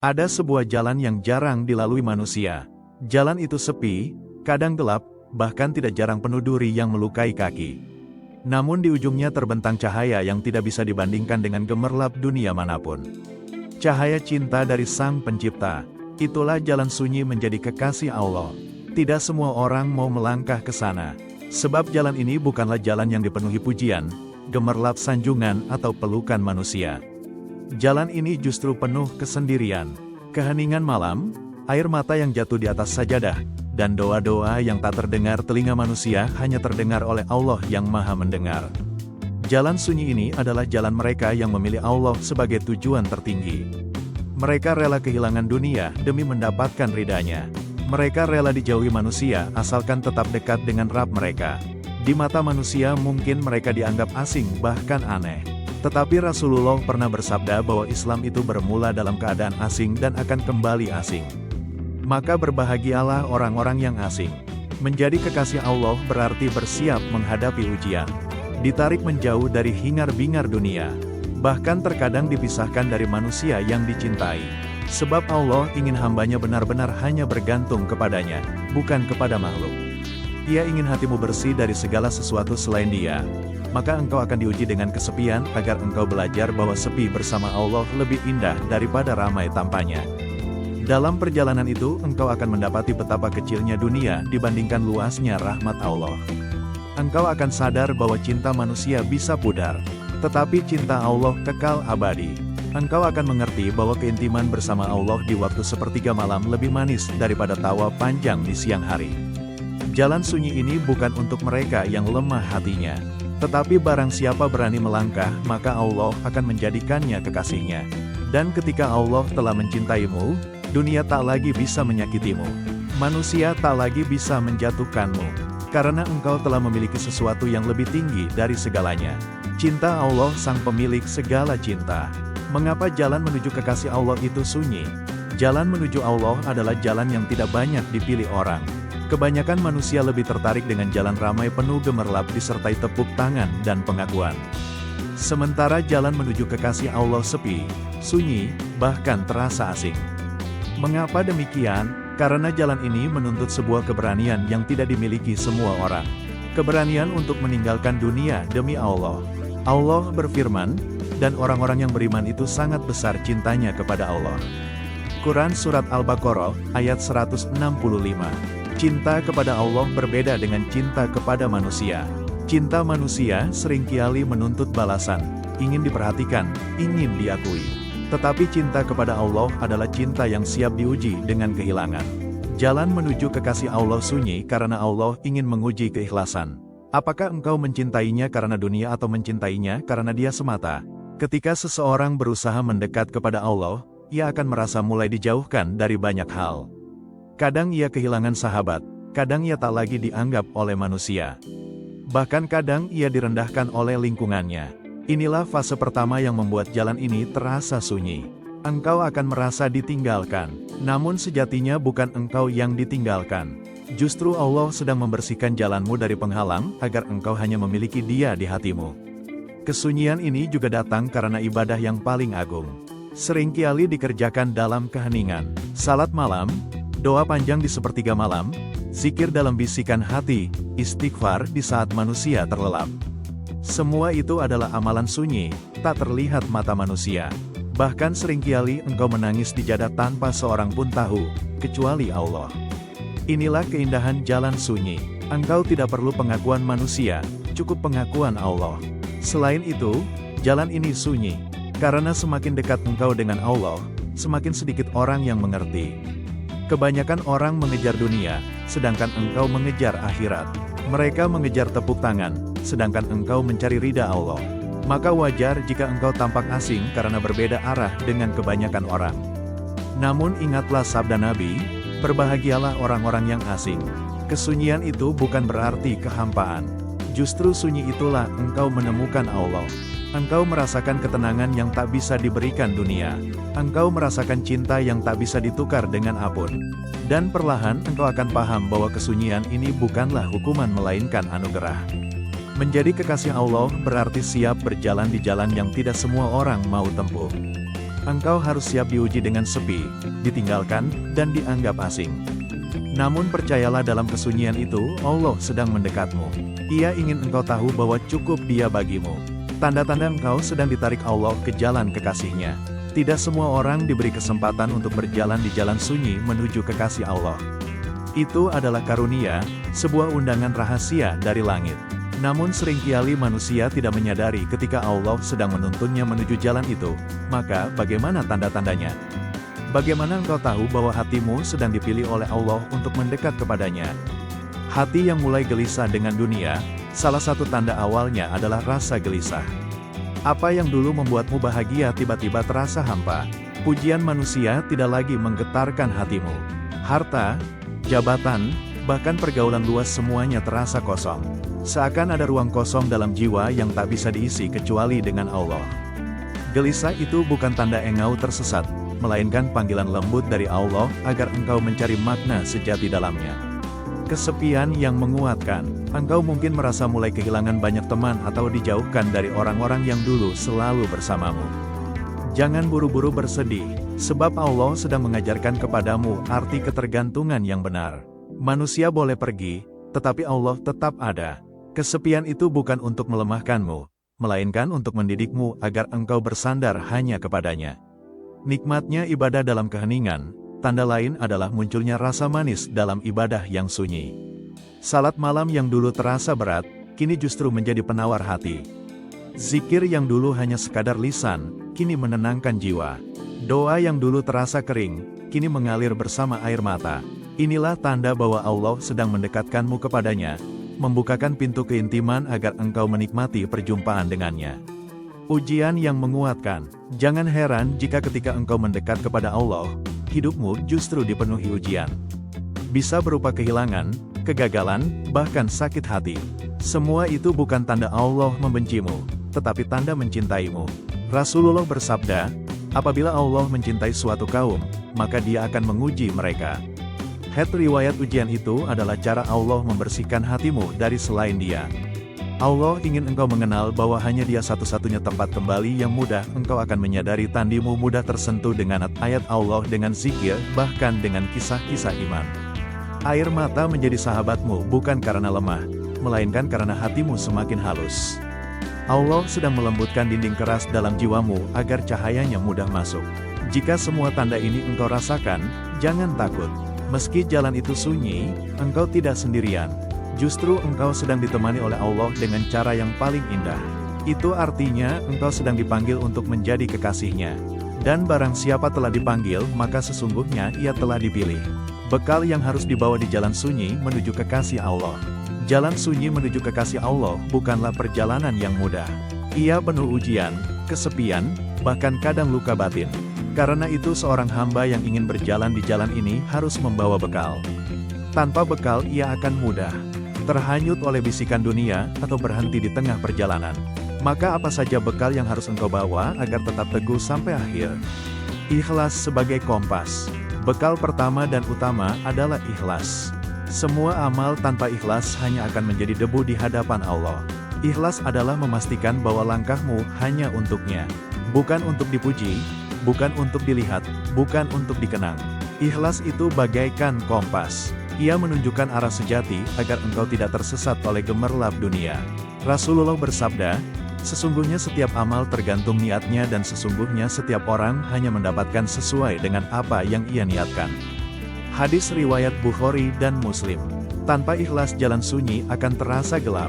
Ada sebuah jalan yang jarang dilalui manusia. Jalan itu sepi, kadang gelap, bahkan tidak jarang penuh duri yang melukai kaki. Namun di ujungnya terbentang cahaya yang tidak bisa dibandingkan dengan gemerlap dunia manapun. Cahaya cinta dari Sang Pencipta. Itulah jalan sunyi menjadi kekasih Allah. Tidak semua orang mau melangkah ke sana. Sebab jalan ini bukanlah jalan yang dipenuhi pujian, gemerlap sanjungan atau pelukan manusia. Jalan ini justru penuh kesendirian, keheningan malam, air mata yang jatuh di atas sajadah, dan doa-doa yang tak terdengar telinga manusia hanya terdengar oleh Allah yang Maha Mendengar. Jalan sunyi ini adalah jalan mereka yang memilih Allah sebagai tujuan tertinggi. Mereka rela kehilangan dunia demi mendapatkan ridha-Nya. Mereka rela dijauhi manusia asalkan tetap dekat dengan Rabb mereka. Di mata manusia mungkin mereka dianggap asing bahkan aneh. Tetapi Rasulullah pernah bersabda bahwa Islam itu bermula dalam keadaan asing dan akan kembali asing. Maka berbahagialah orang-orang yang asing. Menjadi kekasih Allah berarti bersiap menghadapi ujian. Ditarik menjauh dari hingar-bingar dunia. Bahkan terkadang dipisahkan dari manusia yang dicintai. Sebab Allah ingin hambanya benar-benar hanya bergantung kepadanya, bukan kepada makhluk. Ia ingin hatimu bersih dari segala sesuatu selain Dia. Maka engkau akan diuji dengan kesepian agar engkau belajar bahwa sepi bersama Allah lebih indah daripada ramai tanpanya. Dalam perjalanan itu engkau akan mendapati betapa kecilnya dunia dibandingkan luasnya rahmat Allah. Engkau akan sadar bahwa cinta manusia bisa pudar, tetapi cinta Allah kekal abadi. Engkau akan mengerti bahwa keintiman bersama Allah di waktu sepertiga malam lebih manis daripada tawa panjang di siang hari. Jalan sunyi ini bukan untuk mereka yang lemah hatinya. Tetapi barang siapa berani melangkah, maka Allah akan menjadikannya kekasihnya. Dan ketika Allah telah mencintaimu, dunia tak lagi bisa menyakitimu. Manusia tak lagi bisa menjatuhkanmu. Karena engkau telah memiliki sesuatu yang lebih tinggi dari segalanya. Cinta Allah sang pemilik segala cinta. Mengapa jalan menuju kekasih Allah itu sunyi? Jalan menuju Allah adalah jalan yang tidak banyak dipilih orang. Kebanyakan manusia lebih tertarik dengan jalan ramai penuh gemerlap disertai tepuk tangan dan pengakuan. Sementara jalan menuju kekasih Allah sepi, sunyi, bahkan terasa asing. Mengapa demikian? Karena jalan ini menuntut sebuah keberanian yang tidak dimiliki semua orang. Keberanian untuk meninggalkan dunia demi Allah. Allah berfirman, dan orang-orang yang beriman itu sangat besar cintanya kepada Allah. Quran Surat Al-Baqarah, ayat 165. Cinta kepada Allah berbeda dengan cinta kepada manusia. Cinta manusia seringkali menuntut balasan, ingin diperhatikan, ingin diakui. Tetapi cinta kepada Allah adalah cinta yang siap diuji dengan kehilangan. Jalan menuju kekasih Allah sunyi karena Allah ingin menguji keikhlasan. Apakah engkau mencintainya karena dunia atau mencintainya karena Dia semata? Ketika seseorang berusaha mendekat kepada Allah, ia akan merasa mulai dijauhkan dari banyak hal. Kadang ia kehilangan sahabat, kadang ia tak lagi dianggap oleh manusia. Bahkan kadang ia direndahkan oleh lingkungannya. Inilah fase pertama yang membuat jalan ini terasa sunyi. Engkau akan merasa ditinggalkan, namun sejatinya bukan engkau yang ditinggalkan. Justru Allah sedang membersihkan jalanmu dari penghalang, agar engkau hanya memiliki Dia di hatimu. Kesunyian ini juga datang karena ibadah yang paling agung. Seringkali dikerjakan dalam keheningan, salat malam, doa panjang di sepertiga malam, zikir dalam bisikan hati, istighfar di saat manusia terlelap. Semua itu adalah amalan sunyi, tak terlihat mata manusia. Bahkan seringkali engkau menangis di jadah tanpa seorang pun tahu, kecuali Allah. Inilah keindahan jalan sunyi. Engkau tidak perlu pengakuan manusia, cukup pengakuan Allah. Selain itu, jalan ini sunyi, karena semakin dekat engkau dengan Allah, semakin sedikit orang yang mengerti. Kebanyakan orang mengejar dunia, sedangkan engkau mengejar akhirat. Mereka mengejar tepuk tangan, sedangkan engkau mencari ridha Allah. Maka wajar jika engkau tampak asing karena berbeda arah dengan kebanyakan orang. Namun ingatlah sabda Nabi, berbahagialah orang-orang yang asing. Kesunyian itu bukan berarti kehampaan. Justru sunyi itulah engkau menemukan Allah. Engkau merasakan ketenangan yang tak bisa diberikan dunia. Engkau merasakan cinta yang tak bisa ditukar dengan apapun. Dan perlahan engkau akan paham bahwa kesunyian ini bukanlah hukuman melainkan anugerah. Menjadi kekasih Allah berarti siap berjalan di jalan yang tidak semua orang mau tempuh. Engkau harus siap diuji dengan sepi, ditinggalkan, dan dianggap asing. Namun percayalah dalam kesunyian itu, Allah sedang mendekatmu. Ia ingin engkau tahu bahwa cukup Dia bagimu. Tanda-tanda engkau sedang ditarik Allah ke jalan kekasih-Nya. Tidak semua orang diberi kesempatan untuk berjalan di jalan sunyi menuju kekasih Allah. Itu adalah karunia, sebuah undangan rahasia dari langit. Namun seringkali manusia tidak menyadari ketika Allah sedang menuntunnya menuju jalan itu. Maka, bagaimana tanda-tandanya? Bagaimana engkau tahu bahwa hatimu sedang dipilih oleh Allah untuk mendekat kepadanya? Hati yang mulai gelisah dengan dunia, salah satu tanda awalnya adalah rasa gelisah. Apa yang dulu membuatmu bahagia tiba-tiba terasa hampa. Pujian manusia tidak lagi menggetarkan hatimu. Harta, jabatan, bahkan pergaulan luas semuanya terasa kosong. Seakan ada ruang kosong dalam jiwa yang tak bisa diisi kecuali dengan Allah. Gelisah itu bukan tanda engkau tersesat, melainkan panggilan lembut dari Allah agar engkau mencari makna sejati dalamnya. Kesepian yang menguatkan. Engkau mungkin merasa mulai kehilangan banyak teman atau dijauhkan dari orang-orang yang dulu selalu bersamamu. Jangan buru-buru bersedih, sebab Allah sedang mengajarkan kepadamu arti ketergantungan yang benar. Manusia boleh pergi, tetapi Allah tetap ada. Kesepian itu bukan untuk melemahkanmu, melainkan untuk mendidikmu agar engkau bersandar hanya kepadanya. Nikmatnya ibadah dalam keheningan, tanda lain adalah munculnya rasa manis dalam ibadah yang sunyi. Salat malam yang dulu terasa berat, kini justru menjadi penawar hati. Zikir yang dulu hanya sekadar lisan, kini menenangkan jiwa. Doa yang dulu terasa kering, kini mengalir bersama air mata. Inilah tanda bahwa Allah sedang mendekatkanmu kepadanya, membukakan pintu keintiman agar engkau menikmati perjumpaan dengannya. Ujian yang menguatkan. Jangan heran jika ketika engkau mendekat kepada Allah, hidupmu justru dipenuhi ujian. Bisa berupa kehilangan, kegagalan, bahkan sakit hati. Semua itu bukan tanda Allah membencimu, tetapi tanda mencintaimu. Rasulullah bersabda, apabila Allah mencintai suatu kaum, maka Dia akan menguji mereka. Riwayat ujian itu adalah cara Allah membersihkan hatimu dari selain Dia. Allah ingin engkau mengenal bahwa hanya Dia satu-satunya tempat kembali yang mudah. Engkau akan menyadari tandimu mudah tersentuh dengan ayat Allah, dengan zikir, bahkan dengan kisah-kisah iman. Air mata menjadi sahabatmu bukan karena lemah, melainkan karena hatimu semakin halus. Allah sedang melembutkan dinding keras dalam jiwamu agar cahayanya mudah masuk. Jika semua tanda ini engkau rasakan, jangan takut. Meski jalan itu sunyi, engkau tidak sendirian. Justru engkau sedang ditemani oleh Allah dengan cara yang paling indah. Itu artinya engkau sedang dipanggil untuk menjadi kekasih-Nya. Dan barang siapa telah dipanggil, maka sesungguhnya ia telah dipilih. Bekal yang harus dibawa di jalan sunyi menuju kekasih Allah. Jalan sunyi menuju kekasih Allah bukanlah perjalanan yang mudah. Ia penuh ujian, kesepian, bahkan kadang luka batin. Karena itu seorang hamba yang ingin berjalan di jalan ini harus membawa bekal. Tanpa bekal ia akan mudah terhanyut oleh bisikan dunia atau berhenti di tengah perjalanan. Maka apa saja bekal yang harus engkau bawa agar tetap teguh sampai akhir? Ikhlas sebagai kompas. Bekal pertama dan utama adalah ikhlas. Semua amal tanpa ikhlas hanya akan menjadi debu di hadapan Allah. Ikhlas adalah memastikan bahwa langkahmu hanya untuknya. Bukan untuk dipuji, bukan untuk dilihat, bukan untuk dikenang. Ikhlas itu bagaikan kompas. Ia menunjukkan arah sejati agar engkau tidak tersesat oleh gemerlap dunia. Rasulullah bersabda, sesungguhnya setiap amal tergantung niatnya dan sesungguhnya setiap orang hanya mendapatkan sesuai dengan apa yang ia niatkan. Hadis riwayat Bukhari dan Muslim. Tanpa ikhlas jalan sunyi akan terasa gelap.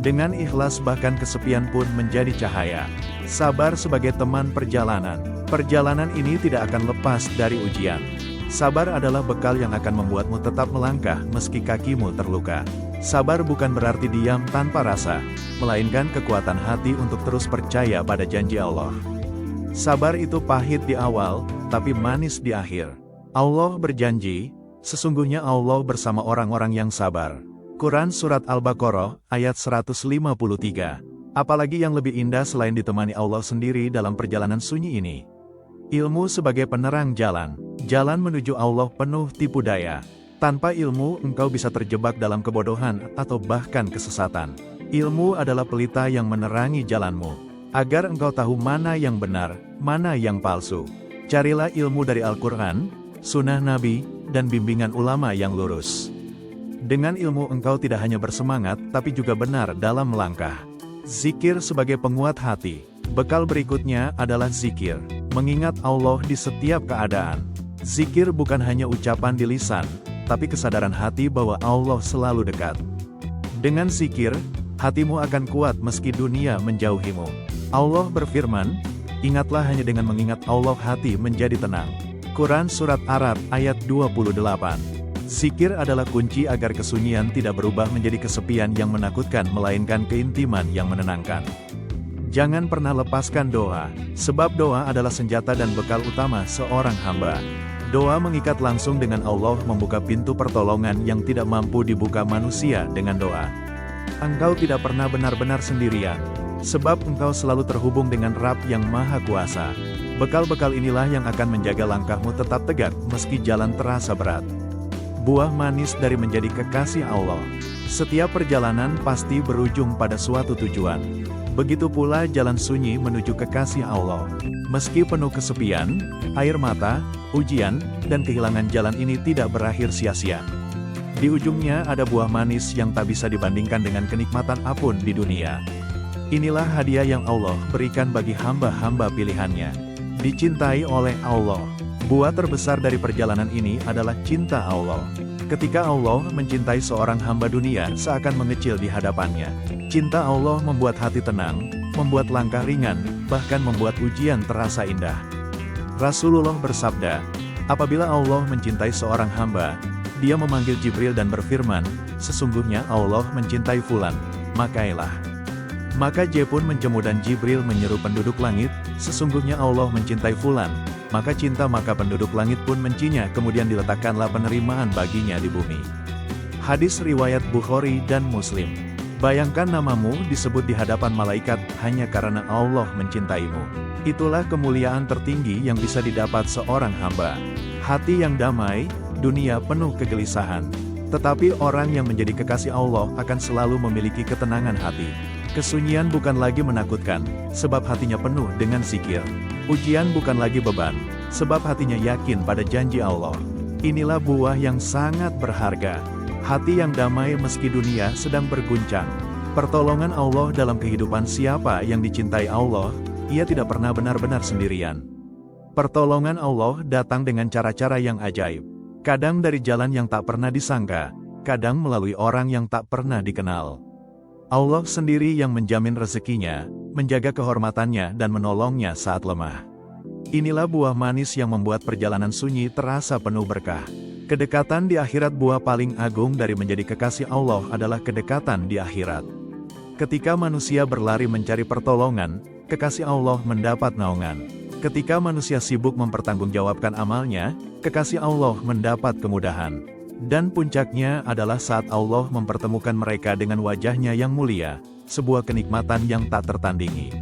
Dengan ikhlas bahkan kesepian pun menjadi cahaya. Sabar sebagai teman perjalanan. Perjalanan ini tidak akan lepas dari ujian. Sabar adalah bekal yang akan membuatmu tetap melangkah meski kakimu terluka. Sabar bukan berarti diam tanpa rasa, melainkan kekuatan hati untuk terus percaya pada janji Allah. Sabar itu pahit di awal, tapi manis di akhir. Allah berjanji, sesungguhnya Allah bersama orang-orang yang sabar. Quran Surat Al-Baqarah, ayat 153. Apalagi yang lebih indah selain ditemani Allah sendiri dalam perjalanan sunyi ini? Ilmu sebagai penerang jalan. Jalan menuju Allah penuh tipu daya. Tanpa ilmu, engkau bisa terjebak dalam kebodohan atau bahkan kesesatan. Ilmu adalah pelita yang menerangi jalanmu. agar engkau tahu mana yang benar, mana yang palsu. Carilah ilmu dari Al-Quran, sunnah Nabi, dan bimbingan ulama yang lurus. Dengan ilmu engkau tidak hanya bersemangat, tapi juga benar dalam melangkah. Zikir sebagai penguat hati. Bekal berikutnya adalah zikir, mengingat Allah di setiap keadaan. Zikir bukan hanya ucapan di lisan, tapi kesadaran hati bahwa Allah selalu dekat. Dengan zikir, hatimu akan kuat meski dunia menjauhimu. Allah berfirman, ingatlah hanya dengan mengingat Allah hati menjadi tenang. Quran Surat Arad ayat 28. Zikir adalah kunci agar kesunyian tidak berubah menjadi kesepian yang menakutkan melainkan keintiman yang menenangkan. Jangan pernah lepaskan doa, sebab doa adalah senjata dan bekal utama seorang hamba. Doa mengikat langsung dengan Allah, membuka pintu pertolongan yang tidak mampu dibuka manusia dengan doa. Engkau tidak pernah benar-benar sendirian, sebab engkau selalu terhubung dengan Rabb yang Maha Kuasa. Bekal-bekal inilah yang akan menjaga langkahmu tetap tegak meski jalan terasa berat. Buah manis dari menjadi kekasih Allah. Setiap perjalanan pasti berujung pada suatu tujuan. Begitu pula jalan sunyi menuju kekasih Allah. Meski penuh kesepian, air mata, ujian, dan kehilangan jalan ini tidak berakhir sia-sia. Di ujungnya ada buah manis yang tak bisa dibandingkan dengan kenikmatan apapun di dunia. Inilah hadiah yang Allah berikan bagi hamba-hamba pilihannya. Dicintai oleh Allah. Buah terbesar dari perjalanan ini adalah cinta Allah. Ketika Allah mencintai seorang hamba, dunia seakan mengecil di hadapannya. Cinta Allah membuat hati tenang, membuat langkah ringan, bahkan membuat ujian terasa indah. Rasulullah bersabda, apabila Allah mencintai seorang hamba, Dia memanggil Jibril dan berfirman, sesungguhnya Allah mencintai fulan, makailah. Maka J pun menjemu dan Jibril menyeru penduduk langit, sesungguhnya Allah mencintai fulan, maka penduduk langit pun mencinya, kemudian diletakkanlah penerimaan baginya di bumi. Hadis riwayat Bukhari dan Muslim. Bayangkan namamu disebut di hadapan malaikat hanya karena Allah mencintaimu. Itulah kemuliaan tertinggi yang bisa didapat seorang hamba. Hati yang damai, dunia penuh kegelisahan. Tetapi orang yang menjadi kekasih Allah akan selalu memiliki ketenangan hati. Kesunyian bukan lagi menakutkan, sebab hatinya penuh dengan zikir. Ujian bukan lagi beban, sebab hatinya yakin pada janji Allah. Inilah buah yang sangat berharga. Hati yang damai meski dunia sedang berguncang. Pertolongan Allah dalam kehidupan siapa yang dicintai Allah, ia tidak pernah benar-benar sendirian. Pertolongan Allah datang dengan cara-cara yang ajaib. Kadang dari jalan yang tak pernah disangka, kadang melalui orang yang tak pernah dikenal. Allah sendiri yang menjamin rezekinya, menjaga kehormatannya dan menolongnya saat lemah. Inilah buah manis yang membuat perjalanan sunyi terasa penuh berkah. Kedekatan di akhirat. Buah paling agung dari menjadi kekasih Allah adalah kedekatan di akhirat. Ketika manusia berlari mencari pertolongan, kekasih Allah mendapat naungan. Ketika manusia sibuk mempertanggungjawabkan amalnya, kekasih Allah mendapat kemudahan. Dan puncaknya adalah saat Allah mempertemukan mereka dengan wajahnya yang mulia, sebuah kenikmatan yang tak tertandingi.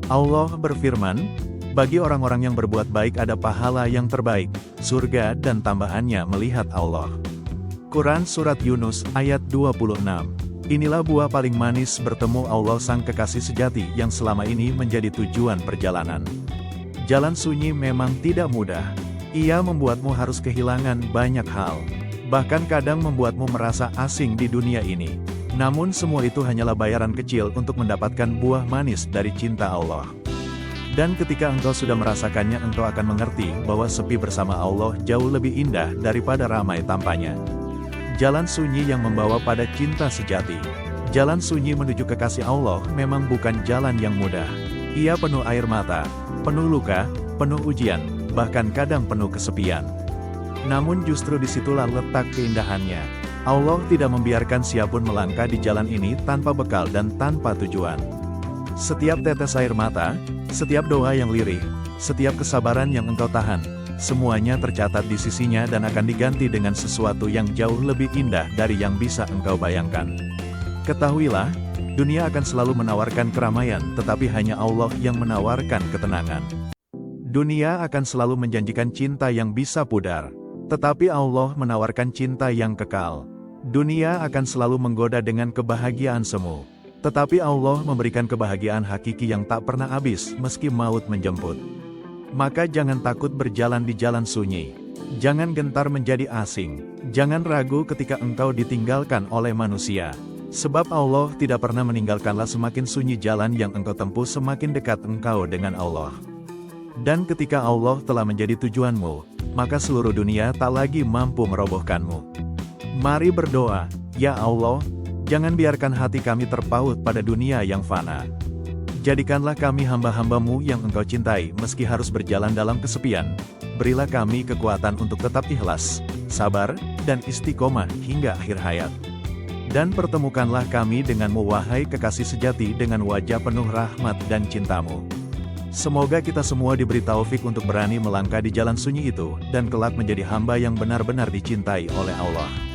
Allah berfirman, bagi orang-orang yang berbuat baik ada pahala yang terbaik, surga dan tambahannya melihat Allah. Quran Surat Yunus ayat 26. Inilah buah paling manis, bertemu Allah sang kekasih sejati yang selama ini menjadi tujuan perjalanan. Jalan sunyi memang tidak mudah. Ia membuatmu harus kehilangan banyak hal. Bahkan kadang membuatmu merasa asing di dunia ini. Namun semua itu hanyalah bayaran kecil untuk mendapatkan buah manis dari cinta Allah. Dan ketika engkau sudah merasakannya, engkau akan mengerti bahwa sepi bersama Allah jauh lebih indah daripada ramai tanpanya. Jalan sunyi yang membawa pada cinta sejati. Jalan sunyi menuju kekasih Allah memang bukan jalan yang mudah. Ia penuh air mata, penuh luka, penuh ujian, bahkan kadang penuh kesepian. Namun justru disitulah letak keindahannya. Allah tidak membiarkan siapapun melangkah di jalan ini tanpa bekal dan tanpa tujuan. Setiap tetes air mata, setiap doa yang lirih, setiap kesabaran yang engkau tahan, semuanya tercatat di sisinya dan akan diganti dengan sesuatu yang jauh lebih indah dari yang bisa engkau bayangkan. Ketahuilah, dunia akan selalu menawarkan keramaian, tetapi hanya Allah yang menawarkan ketenangan. Dunia akan selalu menjanjikan cinta yang bisa pudar, tetapi Allah menawarkan cinta yang kekal. Dunia akan selalu menggoda dengan kebahagiaan semu, Tetapi Allah memberikan kebahagiaan hakiki yang tak pernah habis meski maut menjemput. Maka jangan takut berjalan di jalan sunyi. Jangan gentar menjadi asing. Jangan ragu ketika engkau ditinggalkan oleh manusia. Sebab Allah tidak pernah meninggalkanlah, semakin sunyi jalan yang engkau tempuh semakin dekat engkau dengan Allah. Dan ketika Allah telah menjadi tujuanmu, maka seluruh dunia tak lagi mampu merobohkanmu. Mari berdoa, ya Allah, jangan biarkan hati kami terpaut pada dunia yang fana. Jadikanlah kami hamba-hambamu yang engkau cintai meski harus berjalan dalam kesepian. Berilah kami kekuatan untuk tetap ikhlas, sabar, dan istiqomah hingga akhir hayat. Dan pertemukanlah kami denganmu wahai kekasih sejati dengan wajah penuh rahmat dan cintamu. Semoga kita semua diberi taufik untuk berani melangkah di jalan sunyi itu, dan kelak menjadi hamba yang benar-benar dicintai oleh Allah.